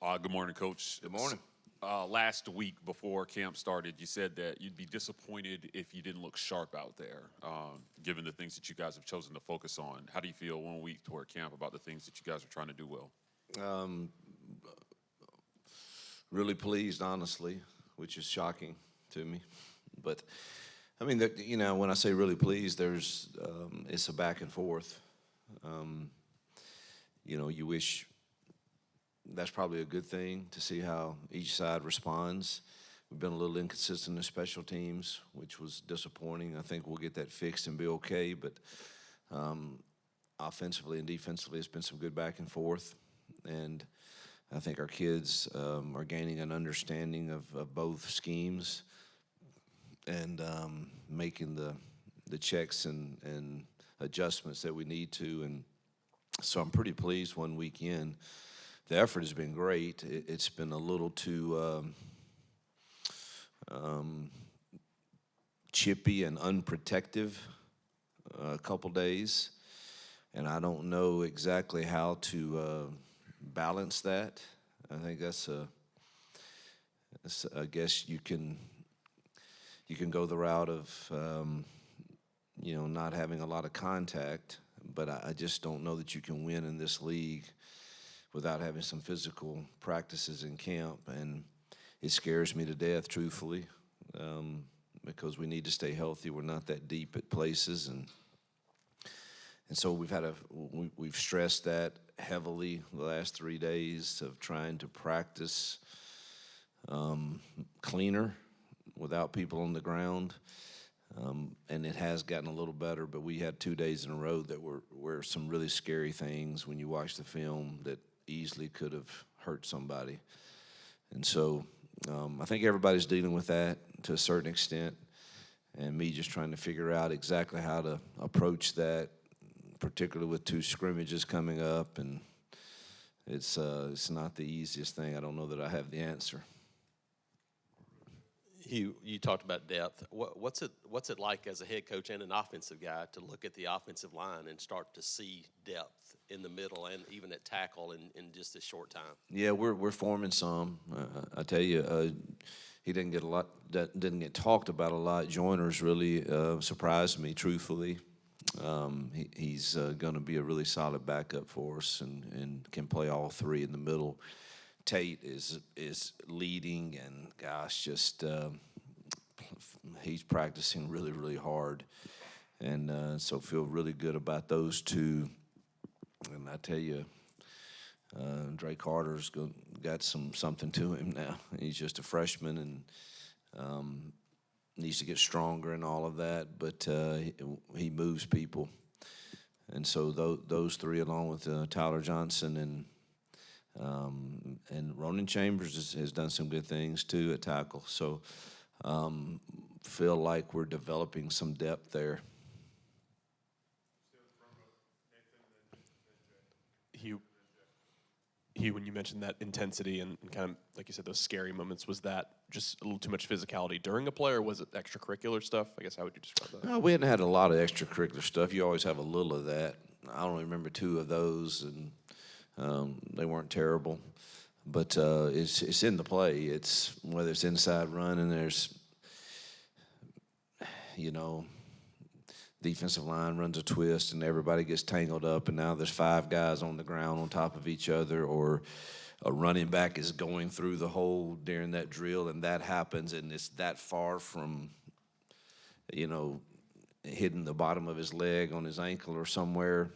Good morning, Coach. Good morning. Last week before camp started, you said that you'd be disappointed if you didn't look sharp out there, given the things that you guys have chosen to focus on. How do you feel 1 week toward camp about the things that you guys are trying to do well? Really pleased, honestly, which is shocking to me. But, I mean, when I say really pleased, it's a back and forth. You wish that's probably a good thing to see how each side responds. We've been a little inconsistent in special teams, which was disappointing. I think we'll get that fixed and be okay. But offensively and defensively, it's been some good back and forth. And I think our kids are gaining an understanding of both schemes and making the checks and adjustments that we need to. And so I'm pretty pleased 1 week in. The effort has been great. It's been a little too chippy and unprotective a couple days, and I don't know exactly how to balance that. I think I guess you can go the route of not having a lot of contact, but I just don't know that you can win in this league without having some physical practices in camp. And it scares me to death, truthfully, because we need to stay healthy. We're not that deep at places, and so we've stressed that heavily the last 3 days of trying to practice cleaner without people on the ground. And it has gotten a little better, but we had 2 days in a row that were some really scary things when you watch the film that easily could have hurt somebody. And so I think everybody's dealing with that to a certain extent, and me just trying to figure out exactly how to approach that, particularly with 2 scrimmages coming up, and it's not the easiest thing. I don't know that I have the answer. Hugh, you talked about depth. What's it like as a head coach and an offensive guy to look at the offensive line and start to see depth in the middle and even at tackle in just a short time? Yeah, we're forming some. I tell you, he didn't get talked about a lot. Joyner's really surprised me, truthfully. He's going to be a really solid backup for us and can play all 3 in the middle. Tate is leading, and gosh, just he's practicing really, really hard, and so feel really good about those 2. And I tell you, Drake Carter's got something to him now. He's just a freshman and needs to get stronger and all of that, but he moves people, and so those 3, along with Tyler Johnson and Ronan Chambers has done some good things too at tackle. So feel like we're developing some depth there. Hugh, when you mentioned that intensity and kind of, like you said, those scary moments, was that just a little too much physicality during a play, or was it extracurricular stuff? I guess, how would you describe that? No, we hadn't had a lot of extracurricular stuff. You always have a little of that. I only remember 2 of those, and they weren't terrible, but it's in the play. It's whether it's inside run and there's, defensive line runs a twist and everybody gets tangled up, and now there's 5 guys on the ground on top of each other, or a running back is going through the hole during that drill, and that happens, and it's that far from, hitting the bottom of his leg on his ankle or somewhere.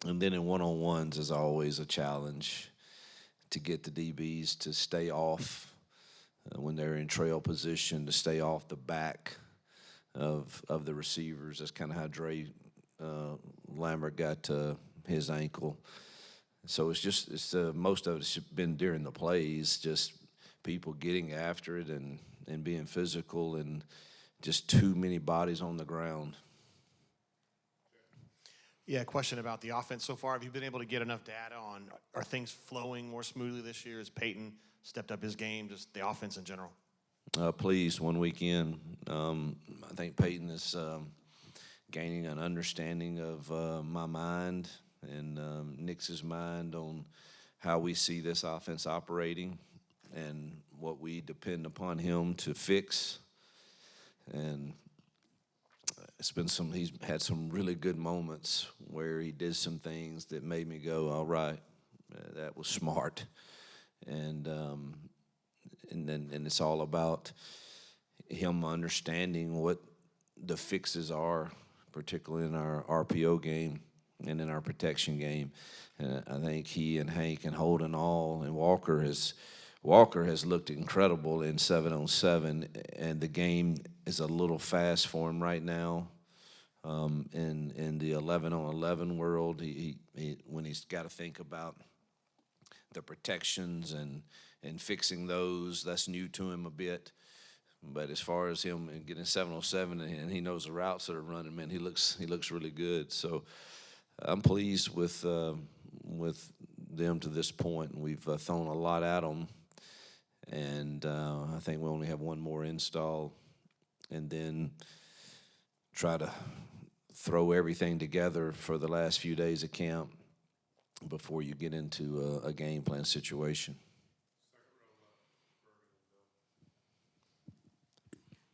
And then in one-on-ones is always a challenge to get the DBs to stay off when they're in trail position, to stay off the back of the receivers. That's kind of how Dre Lambert got his ankle. So it's most of it's been during the plays, just people getting after it and being physical, and just too many bodies on the ground. Yeah, question about the offense so far. Have you been able to get enough data on, are things flowing more smoothly this year? Has Peyton stepped up his game, just the offense in general? Pleased 1 week in. I think Peyton is gaining an understanding of my mind and Nix's mind on how we see this offense operating and what we depend upon him to fix. And he's had some really good moments where he did some things that made me go, all right, that was smart. And it's all about him understanding what the fixes are, particularly in our RPO game and in our protection game. And I think he and Hank and Holden all, and Walker has looked incredible in 7-on-7, and the game is a little fast for him right now. In the 11-on-11 world, he when he's got to think about the protections and fixing those, that's new to him a bit. But as far as him getting 7-on-7 and he knows the routes that are running, man, he looks really good. So I'm pleased with them to this point, and we've thrown a lot at them. And I think we only have one more install, and then try to throw everything together for the last few days of camp before you get into a game plan situation.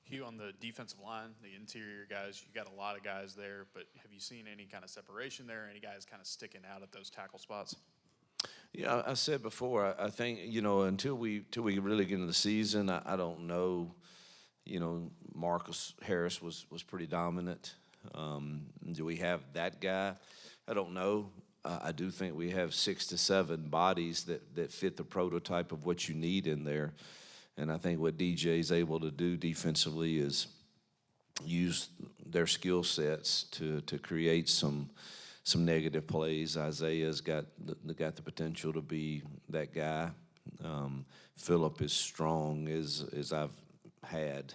Hugh, on the defensive line, the interior guys, you got a lot of guys there, but have you seen any kind of separation there? Any guys kind of sticking out at those tackle spots? Yeah, I said before, I think, until we really get into the season, I don't know. Marcus Harris was pretty dominant. Do we have that guy? I don't know. I do think we have 6 to 7 bodies that fit the prototype of what you need in there. And I think what DJ is able to do defensively is use their skill sets to create some negative plays. Isaiah's got the potential to be that guy. Phillip is strong as I've had.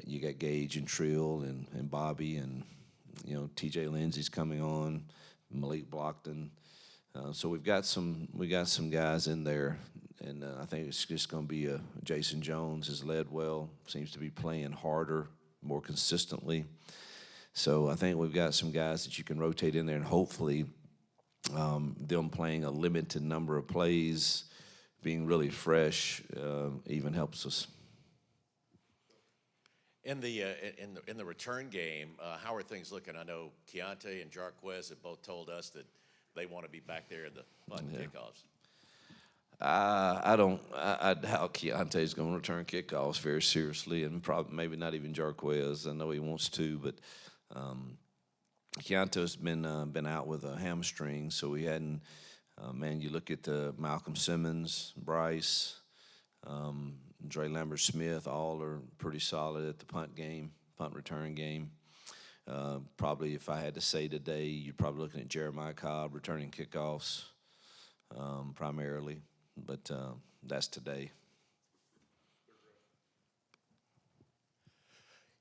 You got Gage and Trill and Bobby and TJ Lindsey's coming on, Malik Blockton. So we got some guys in there, and I think it's just going to be Jason Jones has led well, seems to be playing harder, more consistently. So I think we've got some guys that you can rotate in there, and hopefully them playing a limited number of plays, being really fresh, even helps us. In the return game, how are things looking? I know Keontae and Jarquez have both told us that they want to be back there in the punt kickoffs. I doubt Keontae's going to return kickoffs very seriously, and probably maybe not even Jarquez. I know he wants to, but Keontae's been out with a hamstring, so we hadn't. You look at Malcolm Simmons, Bryce, Dre Lambert-Smith, all are pretty solid at the punt return game. Probably, if I had to say today, you're probably looking at Jeremiah Cobb returning kickoffs primarily, but that's today.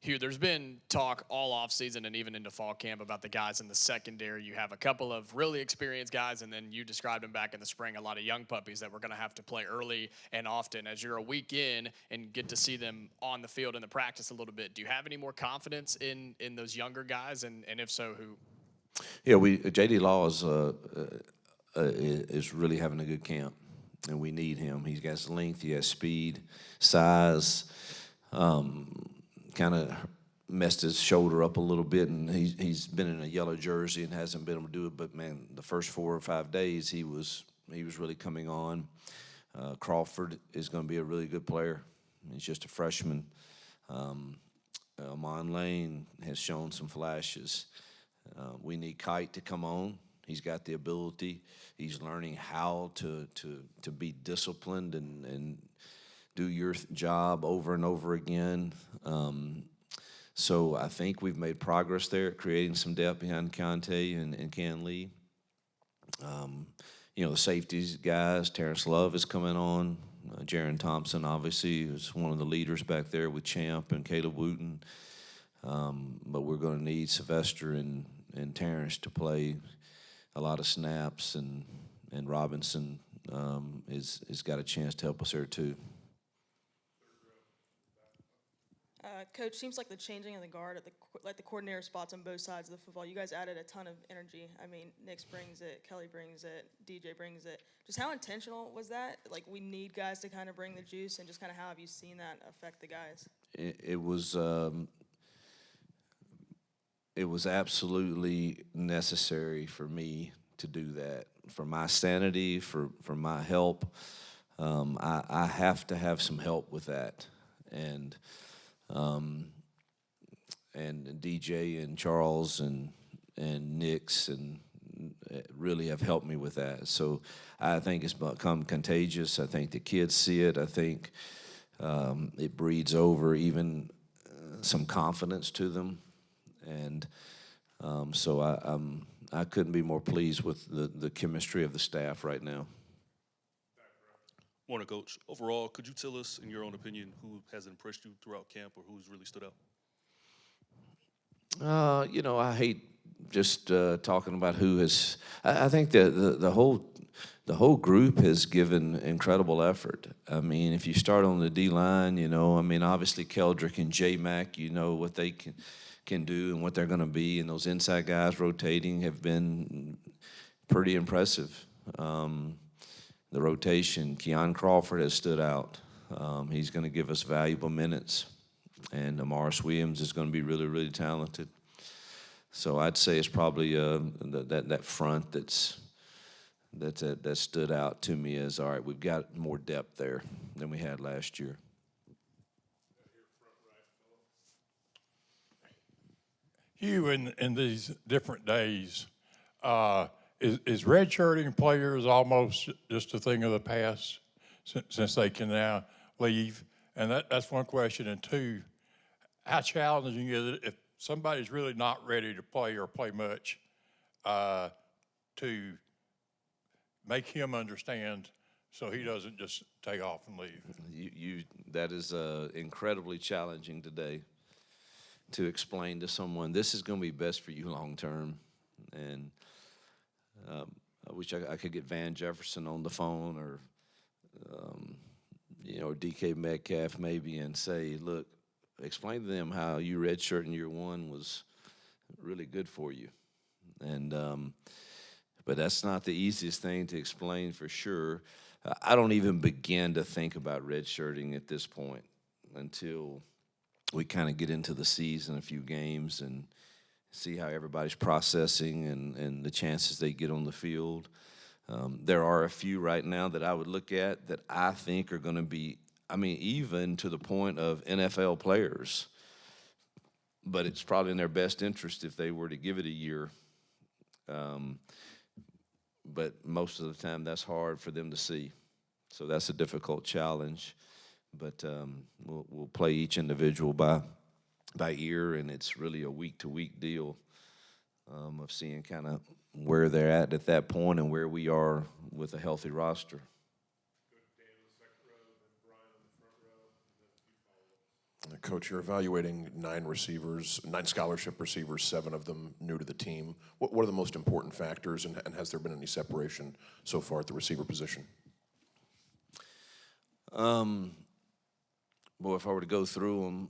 Hugh, there's been talk all offseason and even into fall camp about the guys in the secondary. You have a couple of really experienced guys, and then you described them back in the spring, a lot of young puppies that we're going to have to play early and often. As you're a week in and get to see them on the field in the practice a little bit, do you have any more confidence in those younger guys, and if so, who? Yeah, J.D. Law is really having a good camp, and we need him. He has length, he has speed, size. Kind of messed his shoulder up a little bit, and he's been in a yellow jersey and hasn't been able to do it. But man, the first 4 or 5 days he was really coming on. Crawford is going to be a really good player. He's just a freshman. Amon Lane has shown some flashes. We need Kite to come on. He's got the ability. He's learning how to be disciplined and do your job over and over again. So I think we've made progress there, creating some depth behind Keontae and Ken Lee. The safeties guys, Terrence Love is coming on. Jaron Thompson, obviously, is one of the leaders back there with Champ and Caleb Wooten. But we're going to need Sylvester and Terrence to play a lot of snaps, and Robinson has got a chance to help us there too. Coach, seems like the changing of the guard at the coordinator spots on both sides of the football, you guys added a ton of energy. I mean, Nix brings it, Kelly brings it, DJ brings it. Just how intentional was that? Like, we need guys to kind of bring the juice, and just kind of how have you seen that affect the guys? It was absolutely necessary for me to do that, for my sanity, for my help. I have to have some help with that, and DJ and Charles and Nix and really have helped me with that. So I think it's become contagious. I think the kids see it. I think it breeds over even some confidence to them, and so I couldn't be more pleased with the chemistry of the staff right now. Morning, Coach. Overall, could you tell us, in your own opinion, who has impressed you throughout camp or who's really stood out? I hate just talking about who has. I think that the whole group has given incredible effort. I mean, if you start on the D line, obviously Keldrick and J-Mac, what they can do and what they're going to be, and those inside guys rotating have been pretty impressive. The rotation, Keon Crawford has stood out. He's going to give us valuable minutes, and Amaris Williams is going to be really, really talented. So I'd say it's probably that front that stood out to me as, all right, we've got more depth there than we had last year. Hugh, in these different days, is redshirting players almost just a thing of the past since they can now leave? And that's one question. And two, how challenging is it if somebody's really not ready to play or play much to make him understand so he doesn't just take off and leave? That is incredibly challenging today to explain to someone this is going to be best for you long term. And I wish I could get Van Jefferson on the phone or DK Metcalf maybe and say, look, explain to them how you redshirt in year one was really good for you. And but that's not the easiest thing to explain for sure. I don't even begin to think about redshirting at this point until we kind of get into the season, a few games, and see how everybody's processing and the chances they get on the field. There are a few right now that I would look at that I think are going to be, even to the point of NFL players. But it's probably in their best interest if they were to give it a year. But most of the time that's hard for them to see. So that's a difficult challenge. But we'll play each individual by ear, and it's really a week-to-week deal of seeing kind of where they're at that point and where we are with a healthy roster. Coach, you're evaluating 9 scholarship receivers, 7 of them new to the team. What are the most important factors, and has there been any separation so far at the receiver position? If I were to go through them,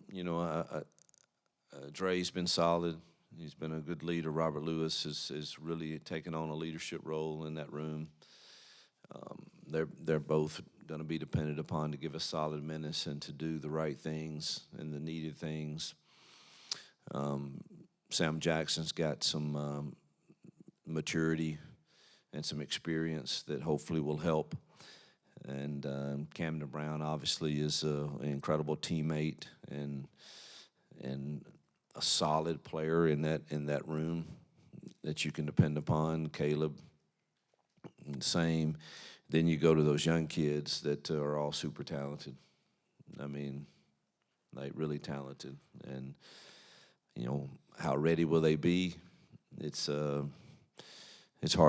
Dre's been solid. He's been a good leader. Robert Lewis has really taken on a leadership role in that room. They're both going to be dependent upon to give us solid minutes and to do the right things and the needed things. Sam Jackson's got some maturity and some experience that hopefully will help. And Camden Brown obviously is an incredible teammate and a solid player in that room that you can depend upon. Caleb, same. Then you go to those young kids that are all super talented. Like really talented. And how ready will they be? It's hard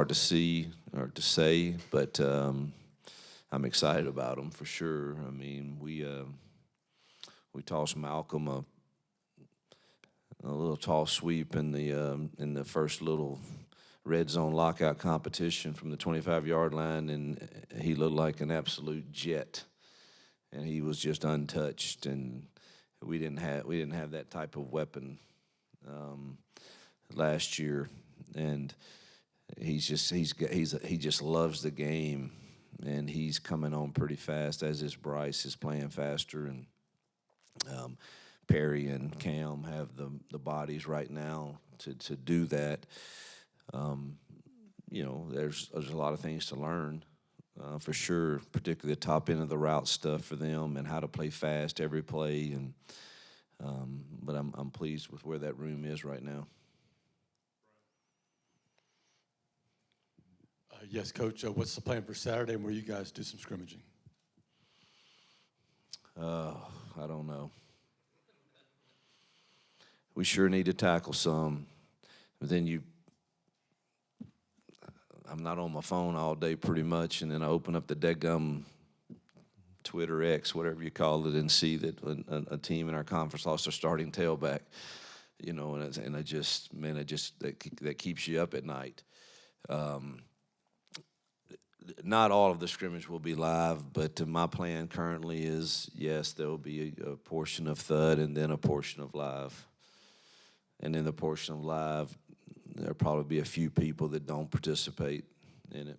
to see or to say, but I'm excited about them for sure. We tossed Malcolm a little toss sweep in the first little red zone lockout competition from the 25-yard line, and he looked like an absolute jet, and he was just untouched, and we didn't have that type of weapon last year, and he just loves the game, and he's coming on pretty fast. As is Bryce is playing faster, and Perry and Cam have the bodies right now to do that. There's a lot of things to learn. For sure, particularly the top end of the route stuff for them and how to play fast every play. And but I'm pleased with where that room is right now. Yes, Coach. What's the plan for Saturday and where you guys do some scrimmaging? I don't know. We sure need to tackle some, but then I'm not on my phone all day pretty much, and then I open up the deadgum Twitter X, whatever you call it, and see that a team in our conference lost their starting tailback, that keeps you up at night. Not all of the scrimmage will be live, but my plan currently is, yes, there will be a portion of Thud and then a portion of live. And in the portion of live, there'll probably be a few people that don't participate in it.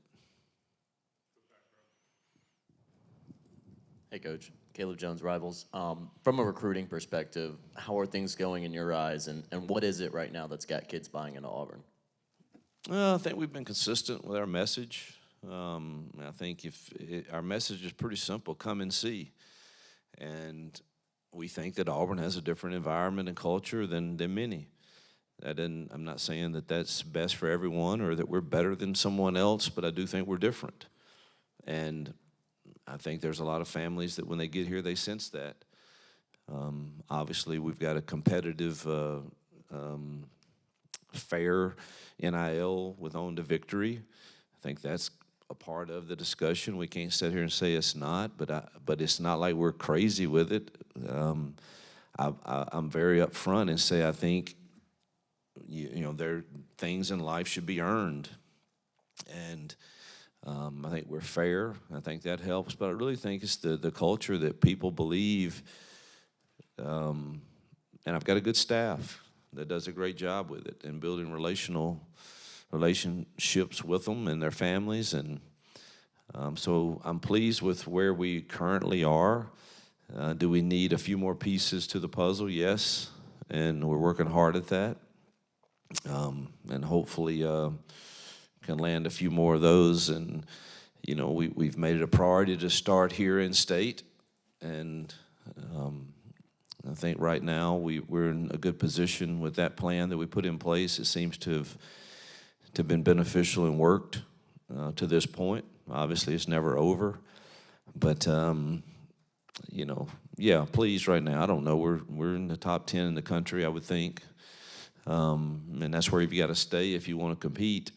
Hey, Coach. Caleb Jones, Rivals. From a recruiting perspective, how are things going in your eyes, and what is it right now that's got kids buying into Auburn? I think we've been consistent with our message. I think our message is pretty simple: come and see. And we think that Auburn has a different environment and culture than many. I'm not saying that that's best for everyone or that we're better than someone else, but I do think we're different. And I think there's a lot of families that when they get here, they sense that. Obviously, we've got a competitive, fair NIL with On to Victory. I think that's a part of the discussion. We can't sit here and say it's not, but it's not like we're crazy with it. I'm very upfront and say I think there things in life should be earned, and I think we're fair. I think that helps, but I really think it's the culture that people believe. And I've got a good staff that does a great job with it and building relationships with them and their families, and so I'm pleased with where we currently are. Do we need a few more pieces to the puzzle? Yes, and we're working hard at that, and hopefully can land a few more of those. And we've made it a priority to start here in state, and I think right now we're in a good position with that plan that we put in place. It seems to have been beneficial and worked to this point. Obviously, it's never over, but pleased right now. I don't know. We're in the top 10 in the country, I would think, and that's where you've got to stay if you want to compete.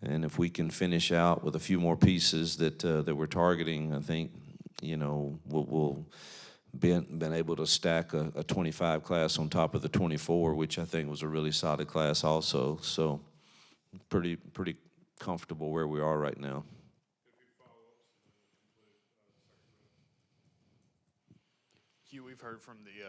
And if we can finish out with a few more pieces that we're targeting, I think we'll been able to stack a 25 class on top of the 24, which I think was a really solid class also. So pretty comfortable where we are right now. Hugh, we've heard from the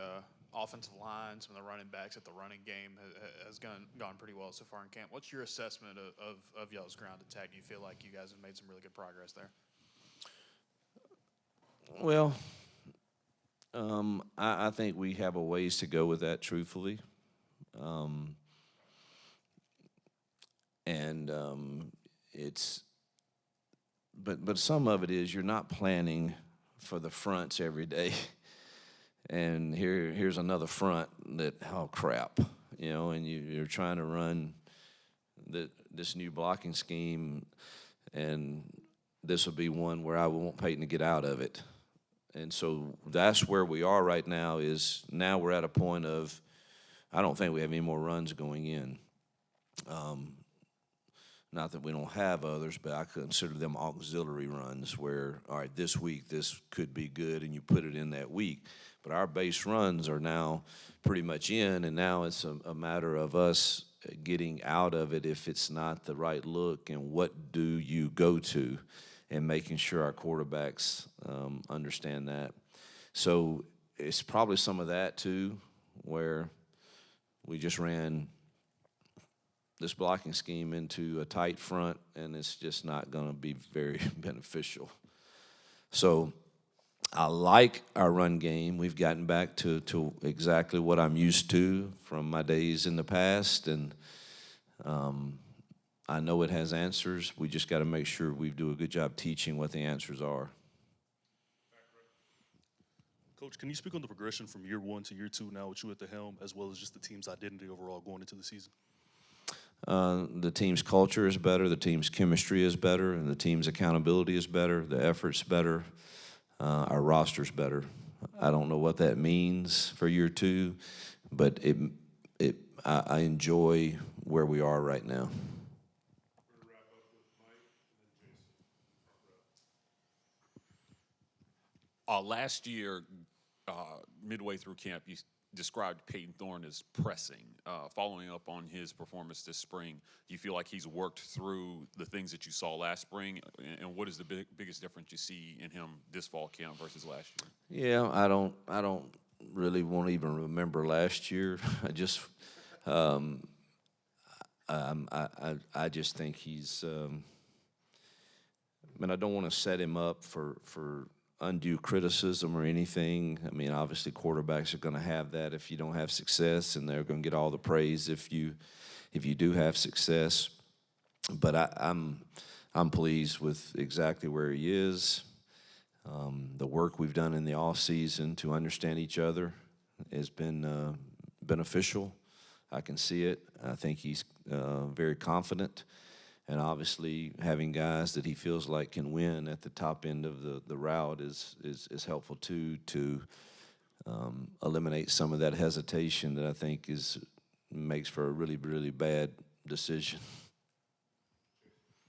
offensive line, some of the running backs at the running game has gone pretty well so far in camp. What's your assessment of y'all's ground attack? Do you feel like you guys have made some really good progress there? Well, I think we have a ways to go with that, truthfully. But some of it is you're not planning for the fronts every day. And here's another front that, oh crap, and you're trying to run this new blocking scheme, and this will be one where I want Peyton to get out of it. And so that's where we are right now. Is now we're at a point of, I don't think we have any more runs going in. Not that we don't have others, but I consider them auxiliary runs where, all right, this week this could be good, and you put it in that week. But our base runs are now pretty much in, and now it's a matter of us getting out of it if it's not the right look, and what do you go to, and making sure our quarterbacks understand that. So it's probably some of that too, where we just ran this blocking scheme into a tight front, and it's just not going to be very beneficial. So I like our run game. We've gotten back to exactly what I'm used to from my days in the past, and I know it has answers. We just got to make sure we do a good job teaching what the answers are. Coach, can you speak on the progression from year 1 to year 2 now with you at the helm, as well as just the team's identity overall going into the season? The team's culture is better, the team's chemistry is better, and the team's accountability is better, the effort's better, our roster's better. I don't know what that means for year 2, but I enjoy where we are right now. Last year, midway through camp, you described Peyton Thorne as pressing. Following up on his performance this spring, do you feel like he's worked through the things that you saw last spring? And what is the biggest difference you see in him this fall camp versus last year? Yeah, I don't really want to even remember last year. I just I just think he's. I don't want to set him up for undue criticism or anything. I mean, obviously quarterbacks are going to have that if you don't have success, and they're going to get all the praise if you do have success. But I'm pleased with exactly where he is. The work we've done in the off season to understand each other has been beneficial. I can see it. I think he's very confident. And obviously, having guys that he feels like can win at the top end of the route is helpful too, to eliminate some of that hesitation that I think makes for a really, really bad decision.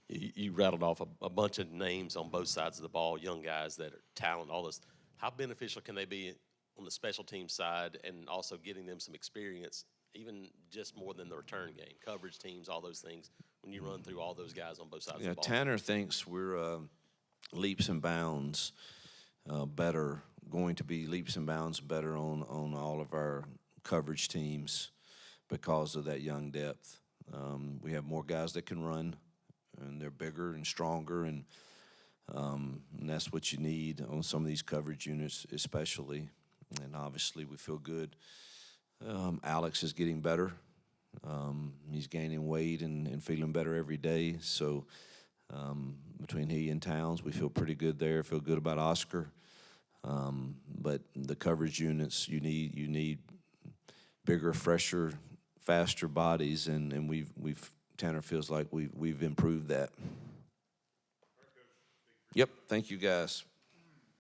You rattled off a bunch of names on both sides of the ball, young guys that are talented, all this. How beneficial can they be on the special team side, and also getting them some experience, even just more than the return game, coverage teams, all those things, when you run through all those guys on both sides of the ball? Tanner thinks we're leaps and bounds better, going to be leaps and bounds better on all of our coverage teams because of that young depth. We have more guys that can run, and they're bigger and stronger, and that's what you need on some of these coverage units especially. And obviously we feel good. Alex is getting better. He's gaining weight and feeling better every day. So between he and Towns, we feel pretty good there. Feel good about Oscar. But the coverage units, you need bigger, fresher, faster bodies, and Tanner feels like we've improved that. Yep. Thank you, guys.